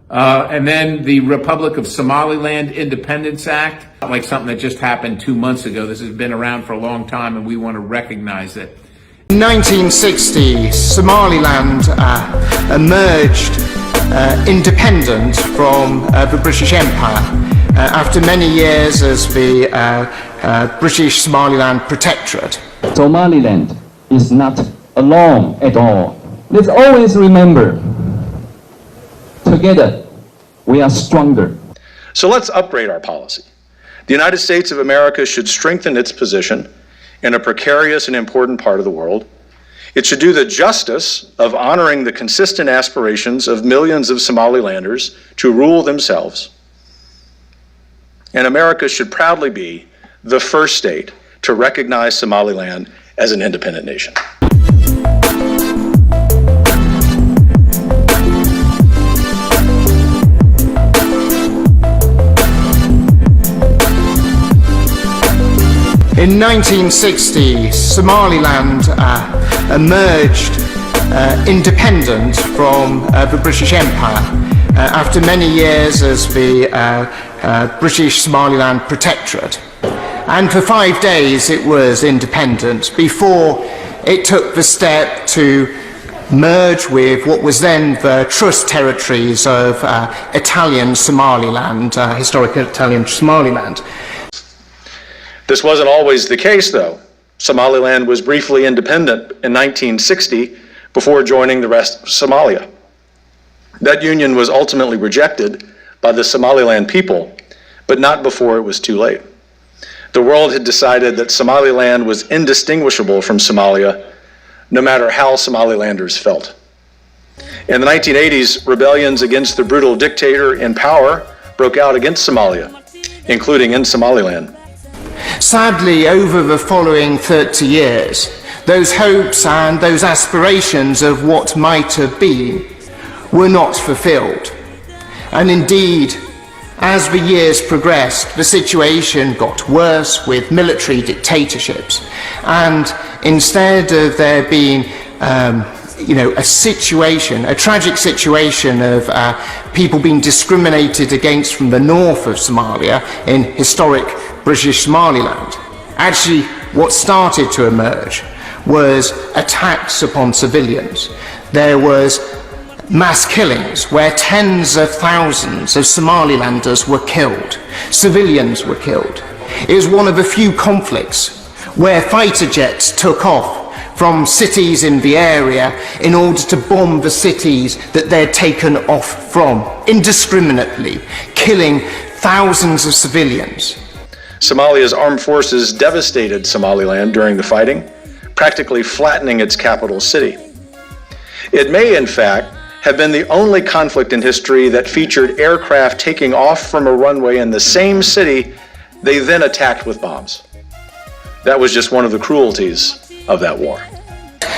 And then the Republic of Somaliland Independence Act, like something that just happened 2 months ago. This has been around for a long time, and we want to recognize it. In 1960, Somaliland emerged independent from the British Empire after many years as the British Somaliland Protectorate. Somaliland is not alone at all. Let's always remember, together we are stronger. So let's upgrade our policy. The United States of America should strengthen its position in a precarious and important part of the world. It should do the justice of honoring the consistent aspirations of millions of Somalilanders to rule themselves. And America should proudly be the first state to recognize Somaliland as an independent nation. In 1960, Somaliland emerged independent from the British Empire after many years as the British Somaliland Protectorate. And for 5 days it was independent before it took the step to merge with what was then the trust territories of Italian Somaliland, historic Italian Somaliland. This wasn't always the case, though. Somaliland was briefly independent in 1960 before joining the rest of Somalia. That union was ultimately rejected by the Somaliland people, but not before it was too late. The world had decided that Somaliland was indistinguishable from Somalia, no matter how Somalilanders felt. In the 1980s, rebellions against the brutal dictator in power broke out against Somalia, including in Somaliland. Sadly, over the following 30 years, those hopes and those aspirations of what might have been were not fulfilled. And indeed, as the years progressed, the situation got worse with military dictatorships. And instead of there being a tragic situation of people being discriminated against from the north of Somalia in historic British Somaliland, actually what started to emerge was attacks upon civilians. There was mass killings where tens of thousands of Somalilanders were killed, civilians were killed. It was one of the few conflicts where fighter jets took off from cities in the area in order to bomb the cities that they'd taken off from, indiscriminately, killing thousands of civilians. Somalia's armed forces devastated Somaliland during the fighting, practically flattening its capital city. It may, in fact, have been the only conflict in history that featured aircraft taking off from a runway in the same city they then attacked with bombs. That was just one of the cruelties of that war.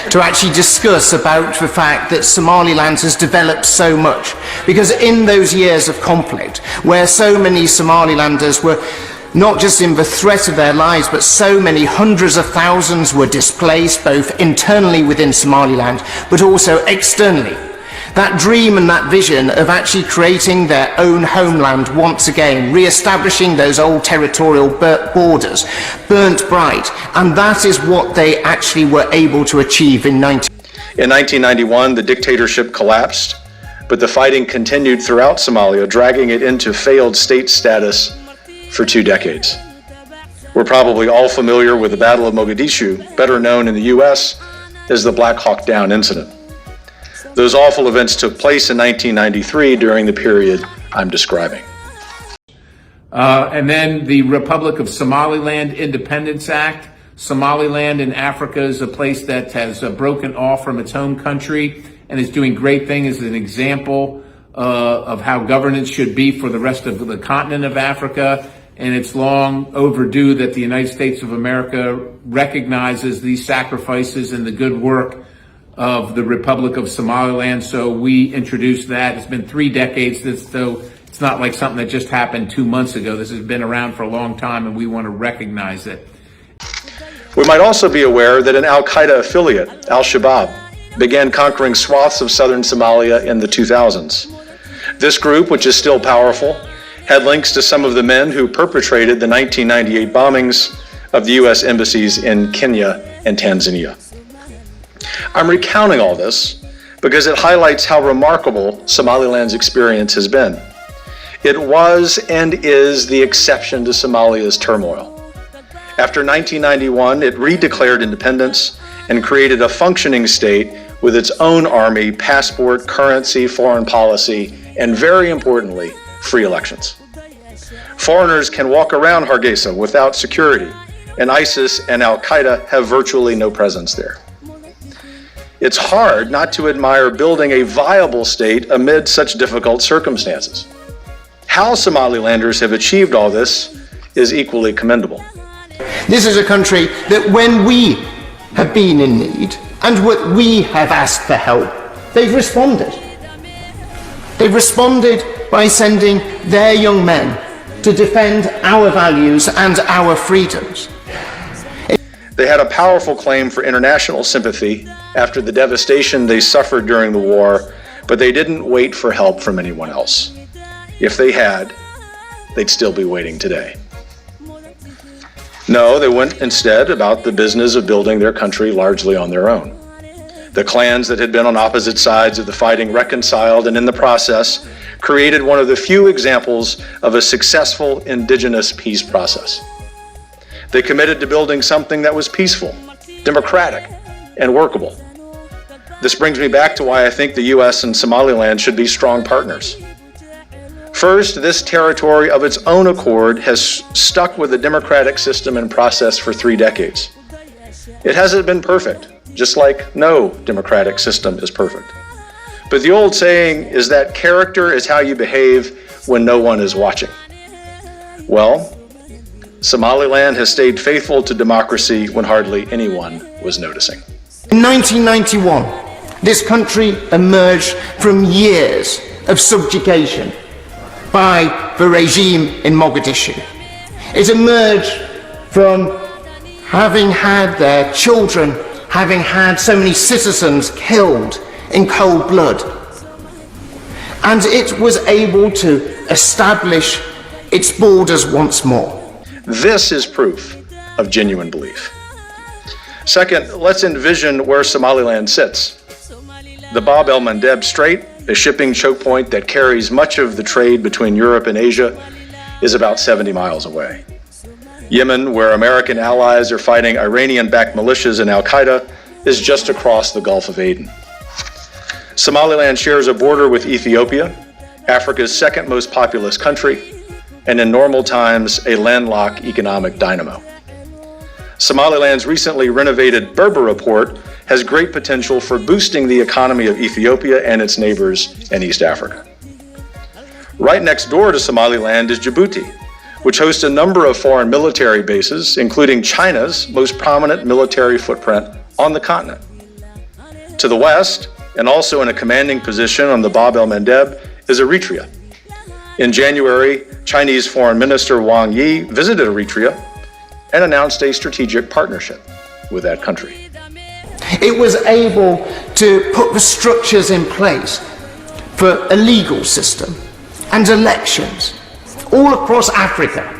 To actually discuss about the fact that Somaliland has developed so much, because in those years of conflict, where so many Somalilanders were not just in the threat of their lives, but so many hundreds of thousands were displaced, both internally within Somaliland, but also externally. That dream and that vision of actually creating their own homeland once again, re-establishing those old territorial borders, burnt bright, and that is what they actually were able to achieve in 1991, the dictatorship collapsed, but the fighting continued throughout Somalia, dragging it into failed state status for 2 decades. We're probably all familiar with the Battle of Mogadishu, better known in the US as the Black Hawk Down incident. Those awful events took place in 1993 during the period I'm describing. And then the Republic of Somaliland Independence Act. Somaliland in Africa is a place that has broken off from its home country and is doing great things as an example of how governance should be for the rest of the continent of Africa. And it's long overdue that the United States of America recognizes these sacrifices and the good work of the Republic of Somaliland. So we introduced that. It's been 3 decades, so it's not like something that just happened 2 months ago. This has been around for a long time, and we want to recognize it. We might also be aware that an Al-Qaeda affiliate, Al-Shabaab, began conquering swaths of southern Somalia in the 2000s. This group, which is still powerful, had links to some of the men who perpetrated the 1998 bombings of the U.S. embassies in Kenya and Tanzania. I'm recounting all this because it highlights how remarkable Somaliland's experience has been. It was and is the exception to Somalia's turmoil. After 1991, it redeclared independence and created a functioning state with its own army, passport, currency, foreign policy, and very importantly, free elections. Foreigners can walk around Hargeisa without security, and ISIS and Al-Qaeda have virtually no presence there. It's hard not to admire building a viable state amid such difficult circumstances. How Somalilanders have achieved all this is equally commendable. This is a country that when we have been in need and what we have asked for help, they've responded. They've responded by sending their young men to defend our values and our freedoms. They had a powerful claim for international sympathy after the devastation they suffered during the war, but they didn't wait for help from anyone else. If they had, they'd still be waiting today. No, they went instead about the business of building their country largely on their own. The clans that had been on opposite sides of the fighting reconciled, and in the process, created one of the few examples of a successful indigenous peace process. They committed to building something that was peaceful, democratic, and workable. This brings me back to why I think the U.S. and Somaliland should be strong partners. First, this territory of its own accord has stuck with the democratic system and process for 3 decades. It hasn't been perfect, just like no democratic system is perfect. But the old saying is that character is how you behave when no one is watching. Well, Somaliland has stayed faithful to democracy when hardly anyone was noticing. In 1991, this country emerged from years of subjugation by the regime in Mogadishu. It emerged from having had their children, having had so many citizens killed in cold blood. And it was able to establish its borders once more. This is proof of genuine belief. Second, let's envision where Somaliland sits. The Bab el-Mandeb Strait, a shipping choke point that carries much of the trade between Europe and Asia, is about 70 miles away. Yemen, where American allies are fighting Iranian-backed militias and Al-Qaeda, is just across the Gulf of Aden. Somaliland shares a border with Ethiopia, Africa's second most populous country, and in normal times, a landlocked economic dynamo. Somaliland's recently renovated Berbera port has great potential for boosting the economy of Ethiopia and its neighbors in East Africa. Right next door to Somaliland is Djibouti, which hosts a number of foreign military bases, including China's most prominent military footprint on the continent. To the west, and also in a commanding position on the Bab el-Mandeb, is Eritrea. In January, Chinese Foreign Minister Wang Yi visited Eritrea and announced a strategic partnership with that country. It was able to put the structures in place for a legal system and elections all across Africa.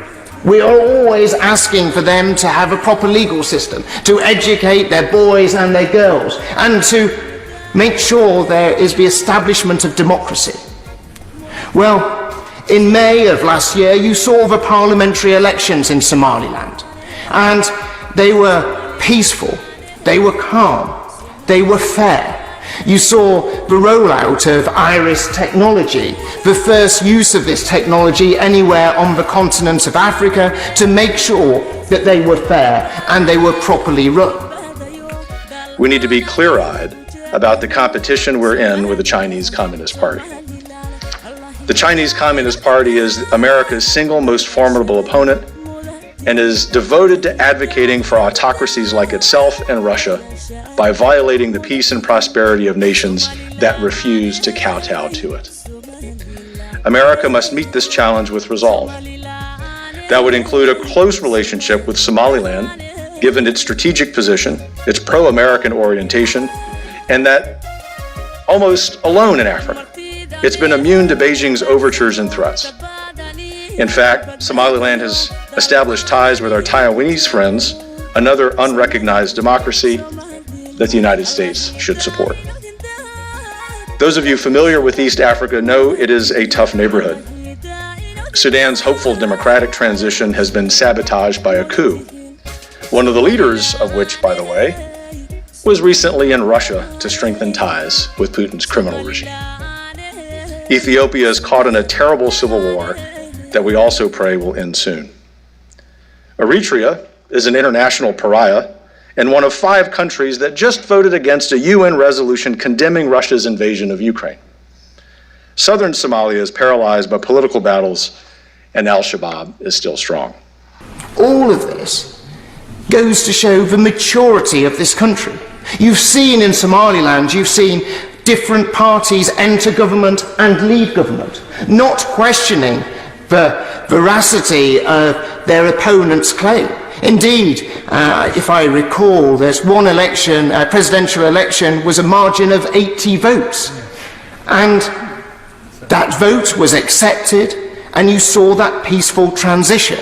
We are always asking for them to have a proper legal system, to educate their boys and their girls, and to make sure there is the establishment of democracy. Well, in May of last year, you saw the parliamentary elections in Somaliland, and they were peaceful, they were calm, they were fair. You saw the rollout of iris technology, the first use of this technology anywhere on the continent of Africa, to make sure that they were fair and they were properly run. We need to be clear-eyed about the competition we're in with the Chinese Communist Party. The Chinese Communist Party is America's single most formidable opponent and is devoted to advocating for autocracies like itself and Russia by violating the peace and prosperity of nations that refuse to kowtow to it. America must meet this challenge with resolve. That would include a close relationship with Somaliland, given its strategic position, its pro-American orientation, and that almost alone in Africa, It's been immune to Beijing's overtures and threats. In fact, Somaliland has established ties with our Taiwanese friends, another unrecognized democracy that the United States should support. Those of you familiar with East Africa know it is a tough neighborhood. Sudan's hopeful democratic transition has been sabotaged by a coup, one of the leaders of which, by the way, was recently in Russia to strengthen ties with Putin's criminal regime. Ethiopia is caught in a terrible civil war that we also pray will end soon. Eritrea is an international pariah and one of 5 countries that just voted against a UN resolution condemning Russia's invasion of Ukraine. Southern Somalia is paralyzed by political battles, and Al-Shabaab is still strong. All of this goes to show the maturity of this country. You've seen in Somaliland, you've seen different parties enter government and leave government, not questioning the veracity of their opponent's claim. Indeed, if I recall, there's one election, presidential election, was a margin of 80 votes. And that vote was accepted, and you saw that peaceful transition.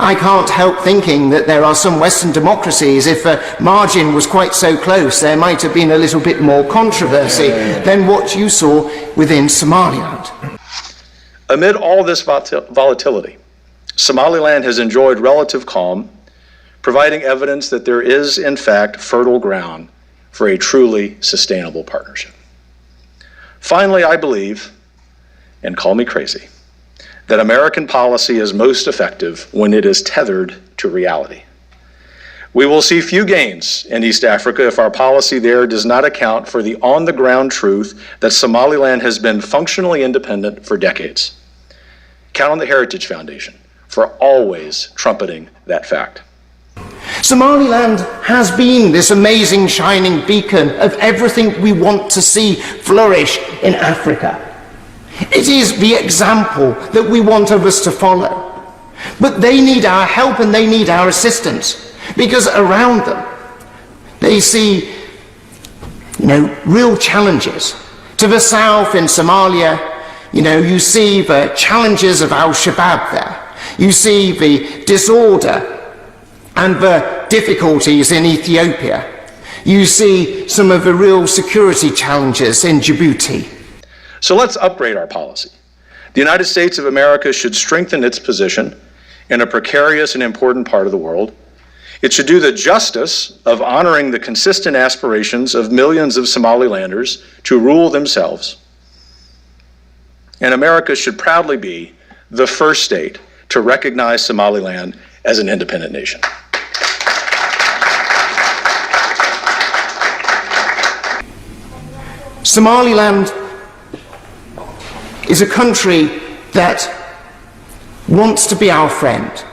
I can't help thinking that there are some Western democracies, if the margin was quite so close, there might have been a little bit more controversy than what you saw within Somaliland. Amid all this volatility, Somaliland has enjoyed relative calm, providing evidence that there is, in fact, fertile ground for a truly sustainable partnership. Finally, I believe, and call me crazy, that American policy is most effective when it is tethered to reality. We will see few gains in East Africa if our policy there does not account for the on-the-ground truth that Somaliland has been functionally independent for decades. Count on the Heritage Foundation for always trumpeting that fact. Somaliland has been this amazing shining beacon of everything we want to see flourish in Africa. It is the example that we want others to follow. But they need our help and they need our assistance, because around them they see, real challenges. To the south in Somalia, you see the challenges of Al-Shabaab there. You see the disorder and the difficulties in Ethiopia. You see some of the real security challenges in Djibouti. So let's upgrade our policy. The United States of America should strengthen its position in a precarious and important part of the world. It should do the justice of honoring the consistent aspirations of millions of Somalilanders to rule themselves. And America should proudly be the first state to recognize Somaliland as an independent nation. Somaliland is a country that wants to be our friend.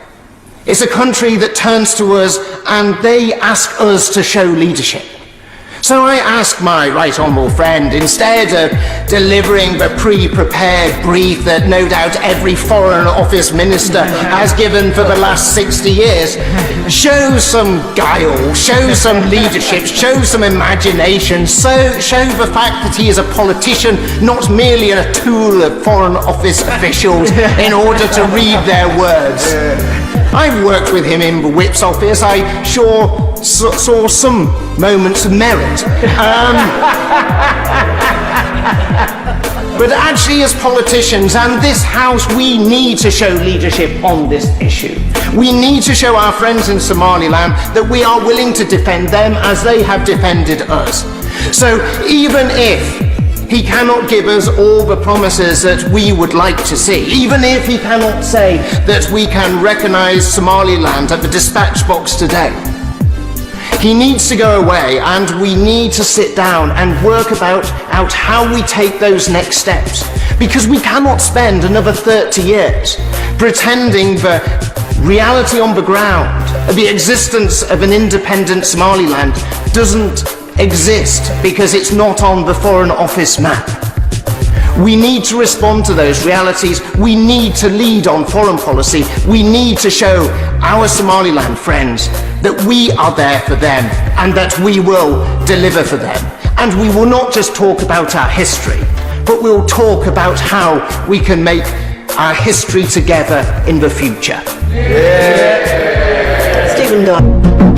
It's a country that turns to us and they ask us to show leadership. So I ask my right honourable friend, instead of delivering the pre-prepared brief that no doubt every Foreign Office minister has given for the last 60 years, show some guile, show some leadership, show some imagination, show the fact that he is a politician, not merely a tool of Foreign Office officials in order to read their words. I've worked with him in the Whip's office. I sure saw some moments of merit. But actually, as politicians and this House, we need to show leadership on this issue. We need to show our friends in Somaliland that we are willing to defend them as they have defended us. So even if he cannot give us all the promises that we would like to see, even if he cannot say that we can recognise Somaliland at the dispatch box today, he needs to go away and we need to sit down and work out how we take those next steps. Because we cannot spend another 30 years pretending the reality on the ground, the existence of an independent Somaliland doesn't exist because it's not on the Foreign Office map. We need to respond to those realities. We need to lead on foreign policy. We need to show our Somaliland friends that we are there for them and that we will deliver for them. And we will not just talk about our history, but we'll talk about how we can make our history together in the future. Stephen Daawo.